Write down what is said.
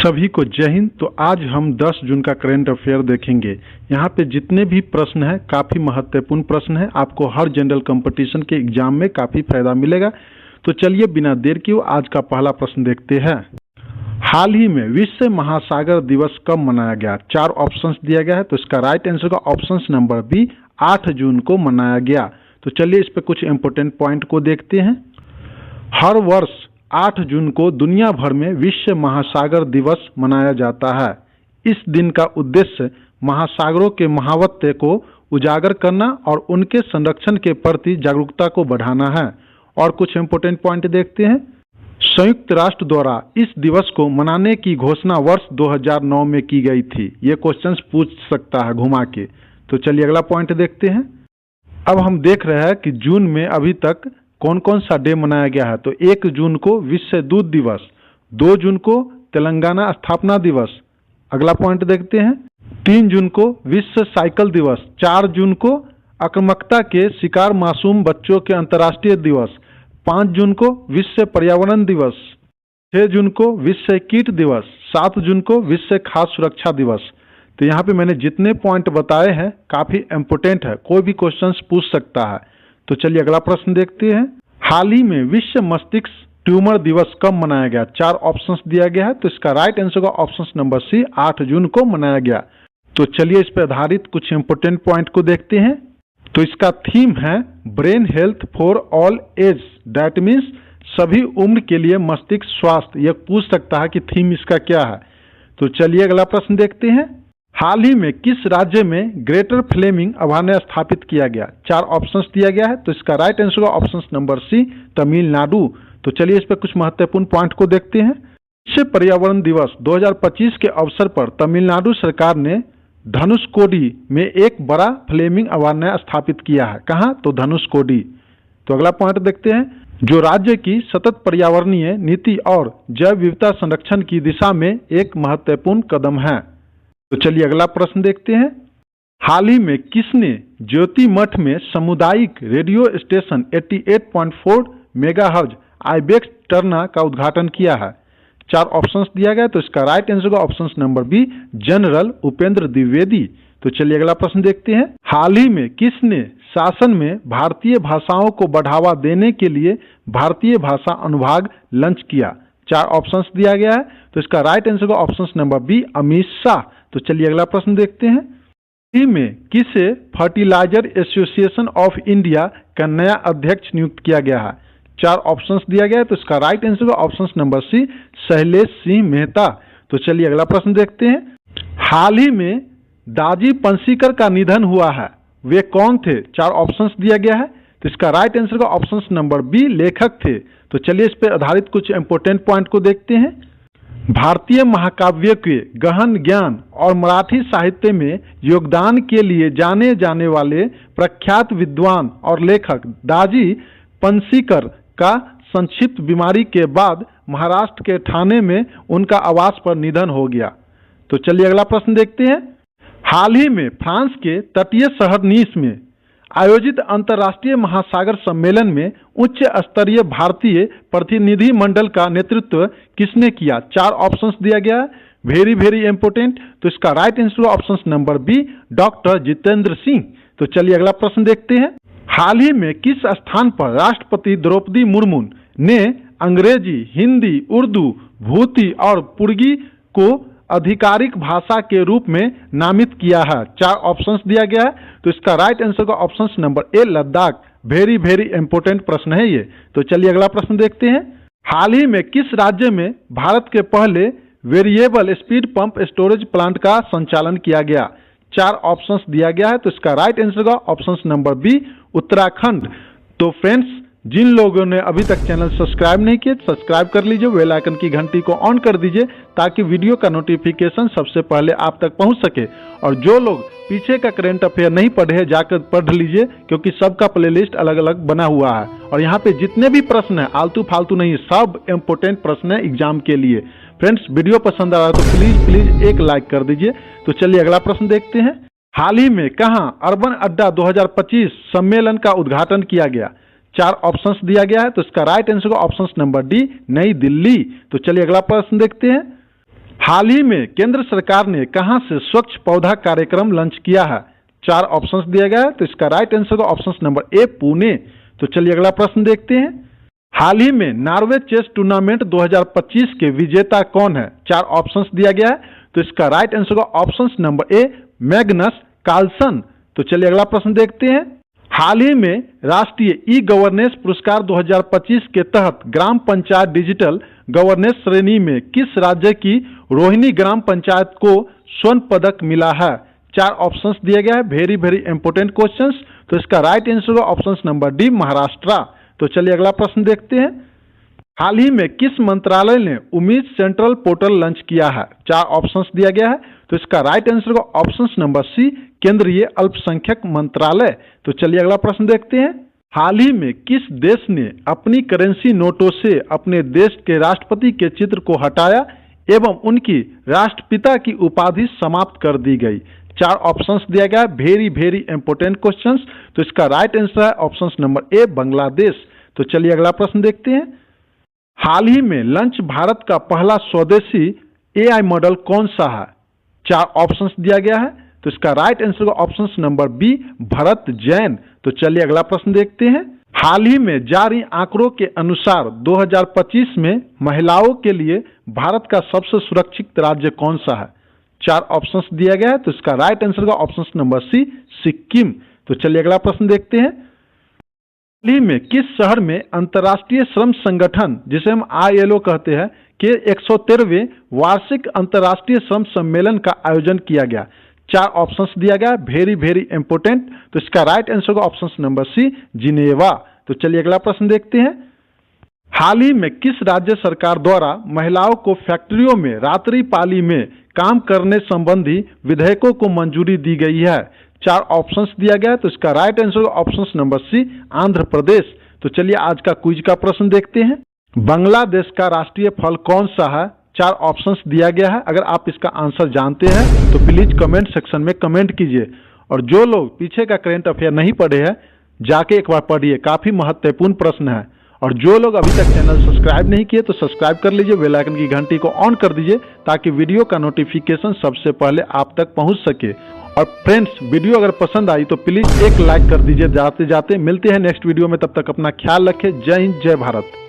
सभी को जय हिंद। तो आज हम 10 जून का करंट अफेयर देखेंगे। यहाँ पे जितने भी प्रश्न हैं काफ़ी महत्वपूर्ण प्रश्न हैं, आपको हर जनरल कंपटीशन के एग्जाम में काफ़ी फायदा मिलेगा। तो चलिए बिना देर किए आज का पहला प्रश्न देखते हैं। हाल ही में विश्व महासागर दिवस कब मनाया गया? 4 ऑप्शंस दिया गया है। तो इसका राइट आंसर का ऑप्शन नंबर बी 8 जून को मनाया गया। तो चलिए इस पर कुछ इंपोर्टेंट पॉइंट को देखते हैं। हर वर्ष 8 जून को दुनिया भर में विश्व महासागर दिवस मनाया जाता है। इस दिन का उद्देश्य महासागरों के महावत्व को उजागर करना और उनके संरक्षण के प्रति जागरूकता को बढ़ाना है। और कुछ इंपोर्टेंट पॉइंट देखते हैं। संयुक्त राष्ट्र द्वारा इस दिवस को मनाने की घोषणा वर्ष 2009 में की गई थी। ये क्वेश्चंस पूछ सकता है घुमा के। तो चलिए अगला पॉइंट देखते हैं। अब हम देख रहे हैं कि जून में अभी तक कौन कौन सा डे मनाया गया है। तो 1 जून को विश्व दूध दिवस, 2 जून को तेलंगाना स्थापना दिवस। अगला पॉइंट देखते हैं। 3 जून को विश्व साइकिल दिवस, 4 जून को आक्रामकता के शिकार मासूम बच्चों के अंतर्राष्ट्रीय दिवस, 5 जून को विश्व पर्यावरण दिवस, 6 जून को विश्व कीट दिवस, 7 जून को विश्व खाद्य सुरक्षा दिवस। तो यहाँ पे मैंने जितने पॉइंट बताए हैं काफ़ी इम्पोर्टेंट है, कोई भी क्वेश्चन पूछ सकता है। तो चलिए अगला प्रश्न देखते हैं। हाल ही में विश्व मस्तिष्क ट्यूमर दिवस कब मनाया गया? 4 ऑप्शंस दिया गया है। तो इसका राइट आंसर का ऑप्शन नंबर सी 8 जून को मनाया गया। तो चलिए इस पर आधारित कुछ इंपोर्टेंट पॉइंट को देखते हैं। तो इसका थीम है brain health for all age, that means सभी उम्र के लिए मस्तिष्क स्वास्थ्य। यह पूछ सकता है कि थीम इसका क्या है। तो चलिए अगला प्रश्न देखते हैं। हाल ही में किस राज्य में ग्रेटर फ्लेमिंग अभयारण्य स्थापित किया गया? 4 ऑप्शंस दिया गया है। तो इसका राइट आंसर का ऑप्शन नंबर सी तमिलनाडु। तो चलिए इस पर कुछ महत्वपूर्ण पॉइंट को देखते हैं। विश्व पर्यावरण दिवस 2025 के अवसर पर तमिलनाडु सरकार ने धनुषकोडी में एक बड़ा फ्लेमिंग अभयारण्य स्थापित किया है। कहाँ? तो धनुषकोडी। तो अगला पॉइंट देखते हैं। जो राज्य की सतत पर्यावरणीय नीति और जैव विविधता संरक्षण की दिशा में एक महत्वपूर्ण कदम है। तो चलिए अगला प्रश्न देखते हैं। हाल ही में किसने ज्योति मठ में सामुदायिक radio station 88.4 megahertz Ibex Terna का उद्घाटन किया है? 4 ऑप्शंस दिया गया। तो इसका राइट आंसर का option number B general Upendra Dwivedi. तो चलिए अगला प्रश्न देखते हैं। हाल ही में किसने शासन में भारतीय भाषाओं को बढ़ावा देने के लिए भारतीय भाषा अनुभाग लॉन्च किया? 4 ऑप्शंस दिया गया है। तो इसका राइट आंसर का option number B Amit Shah. तो चलिए अगला प्रश्न देखते हैं। हाल में किसे फर्टिलाइजर एसोसिएशन ऑफ इंडिया का नया अध्यक्ष नियुक्त किया गया है? 4 ऑप्शंस दिया गया है। तो इसका राइट आंसर का option number C Shailesh Singh Mehta. तो चलिए अगला प्रश्न देखते हैं। हाल ही में दाजी पनसीकर का निधन हुआ है, वे कौन थे? 4 ऑप्शंस दिया गया है। तो इसका राइट आंसर का ऑप्शन नंबर बी लेखक थे। तो चलिए इस पर आधारित कुछ इंपोर्टेंट पॉइंट को देखते हैं। भारतीय महाकाव्य के गहन ज्ञान और मराठी साहित्य में योगदान के लिए जाने जाने वाले प्रख्यात विद्वान और लेखक दाजी पनसीकर का संक्षिप्त बीमारी के बाद महाराष्ट्र के ठाणे में उनका आवास पर निधन हो गया। तो चलिए अगला प्रश्न देखते हैं। हाल ही में फ्रांस के तटीय शहर नीस में आयोजित अंतर्राष्ट्रीय महासागर सम्मेलन में उच्च स्तरीय भारतीय प्रतिनिधि मंडल का नेतृत्व किसने किया? 4 ऑप्शंस दिया गया है, वेरी वेरी इंपोर्टेंट। तो इसका right answer option number B doctor Jitendra Singh. तो चलिए अगला प्रश्न देखते हैं। हाल ही में किस स्थान पर राष्ट्रपति द्रौपदी मुर्मू ने अंग्रेजी, हिंदी, उर्दू, भूती और पुर्गी को आधिकारिक भाषा के रूप में नामित किया है? 4 ऑप्शंस दिया गया है। तो इसका राइट आंसर का ऑप्शन नंबर ए लद्दाख। वेरी वेरी इंपोर्टेंट प्रश्न है ये। तो चलिए अगला प्रश्न देखते हैं। हाल ही में किस राज्य में भारत के पहले variable speed pump storage plant का संचालन किया गया? 4 ऑप्शंस दिया गया है। तो इसका राइट आंसर का ऑप्शन नंबर बी उत्तराखंड। तो फ्रेंड्स, जिन लोगों ने अभी तक चैनल सब्सक्राइब नहीं किए सब्सक्राइब कर लीजिए, बेल आइकन की घंटी को ऑन कर दीजिए ताकि वीडियो का नोटिफिकेशन सबसे पहले आप तक पहुंच सके। और जो लोग पीछे का करंट अफेयर नहीं पढ़े हैं जाकर पढ़ लीजिए, क्योंकि सबका प्लेलिस्ट अलग अलग बना हुआ है। और यहाँ पे जितने भी प्रश्न हैं आलतू फालतू नहीं, सब इम्पोर्टेंट प्रश्न है एग्जाम के लिए। फ्रेंड्स, वीडियो पसंद आ रहा है तो प्लीज एक लाइक कर दीजिए। तो चलिए अगला प्रश्न देखते हैं। हाल ही में कहाँ अर्बन अड्डा 2025 सम्मेलन का उद्घाटन किया गया? 4 ऑप्शंस दिया गया है। तो इसका राइट आंसर का ऑप्शन नंबर डी नई दिल्ली। तो चलिए अगला प्रश्न देखते हैं। हाल ही में केंद्र सरकार ने कहां से स्वच्छ पौधा कार्यक्रम लॉन्च किया है? 4 ऑप्शंस दिया गया है, तो इसका राइट आंसर होगा ऑप्शन नंबर ए, पुणे। तो चलिए अगला प्रश्न देखते हैं। हाल ही में नॉर्वे चेस टूर्नामेंट 2025 के विजेता कौन है? 4 ऑप्शंस दिया गया है, तो इसका राइट आंसर होगा option number A, Magnus Carlsen. तो चलिए अगला प्रश्न देखते हैं। हाल ही में राष्ट्रीय ई गवर्नेंस पुरस्कार 2025 के तहत ग्राम पंचायत डिजिटल गवर्नेंस श्रेणी में किस राज्य की रोहिणी ग्राम पंचायत को स्वर्ण पदक मिला है? 4 ऑप्शंस दिए गए हैं, वेरी वेरी इंपोर्टेंट क्वेश्चंस। तो इसका राइट आंसर होगा ऑप्शन नंबर डी, महाराष्ट्र। तो चलिए अगला प्रश्न देखते हैं। हाल ही में किस मंत्रालय ने उम्मीद सेंट्रल पोर्टल लॉन्च किया है? 4 ऑप्शंस दिया गया है, तो इसका राइट आंसर होगा ऑप्शन नंबर सी, केंद्रीय अल्पसंख्यक मंत्रालय। तो चलिए अगला प्रश्न देखते हैं। हाल ही में किस देश ने अपनी करेंसी नोटों से अपने देश के राष्ट्रपति के चित्र को हटाया एवं उनकी राष्ट्रपिता की उपाधि समाप्त कर दी गई? 4 ऑप्शंस दिया गया, वेरी वेरी इंपोर्टेंट क्वेश्चंस। तो इसका राइट आंसर है ऑप्शन नंबर ए, बांग्लादेश। तो चलिए अगला प्रश्न देखते हैं। हाल ही में लॉन्च भारत का पहला स्वदेशी एआई मॉडल कौन सा है? 4 ऑप्शंस दिया गया है, तो इसका राइट आंसर होगा option number B, Bharat Jain. तो चलिए अगला प्रश्न देखते हैं। हाल ही में जारी आंकड़ों के अनुसार 2025 में महिलाओं के लिए भारत का सबसे सुरक्षित राज्य कौन सा है? 4 ऑप्शंस दिया गया है, तो इसका राइट आंसर होगा ऑप्शन नंबर सी, सिक्किम। तो चलिए अगला प्रश्न देखते हैं। हाल ही में किस शहर में अंतर्राष्ट्रीय श्रम संगठन, जिसे हम ILO कहते हैं, के 113वें वार्षिक अंतर्राष्ट्रीय श्रम सम्मेलन का आयोजन किया गया? 4 ऑप्शंस दिया गया, वेरी वेरी इंपोर्टेंट। तो इसका राइट आंसर होगा ऑप्शन नंबर सी, जिनेवा। तो चलिए अगला प्रश्न देखते हैं। हाल ही में किस राज्य सरकार द्वारा महिलाओं को फैक्ट्रियों में रात्रि पाली में काम करने संबंधी विधेयकों को मंजूरी दी गई है? 4 ऑप्शंस दिया गया, तो इसका राइट आंसर होगा ऑप्शन नंबर सी, आंध्र प्रदेश। तो चलिए आज का क्विज का प्रश्न देखते हैं। बांग्लादेश का राष्ट्रीय फल कौन सा है? 4 ऑप्शंस दिया गया है। अगर आप इसका आंसर जानते हैं तो प्लीज कमेंट सेक्शन में कमेंट कीजिए। और जो लोग पीछे का करंट अफेयर नहीं पढ़े हैं, जाके एक बार पढ़िए, काफी महत्वपूर्ण प्रश्न है। और जो लोग अभी तक चैनल सब्सक्राइब नहीं किए तो सब्सक्राइब कर लीजिए, बेल आइकन की घंटी को ऑन कर दीजिए ताकि वीडियो का नोटिफिकेशन सबसे पहले आप तक पहुंच सके। और फ्रेंड्स, वीडियो अगर पसंद आई तो प्लीज एक लाइक कर दीजिए। जाते जाते मिलते हैं नेक्स्ट वीडियो में, तब तक अपना ख्याल रखें। जय हिंद, जय भारत।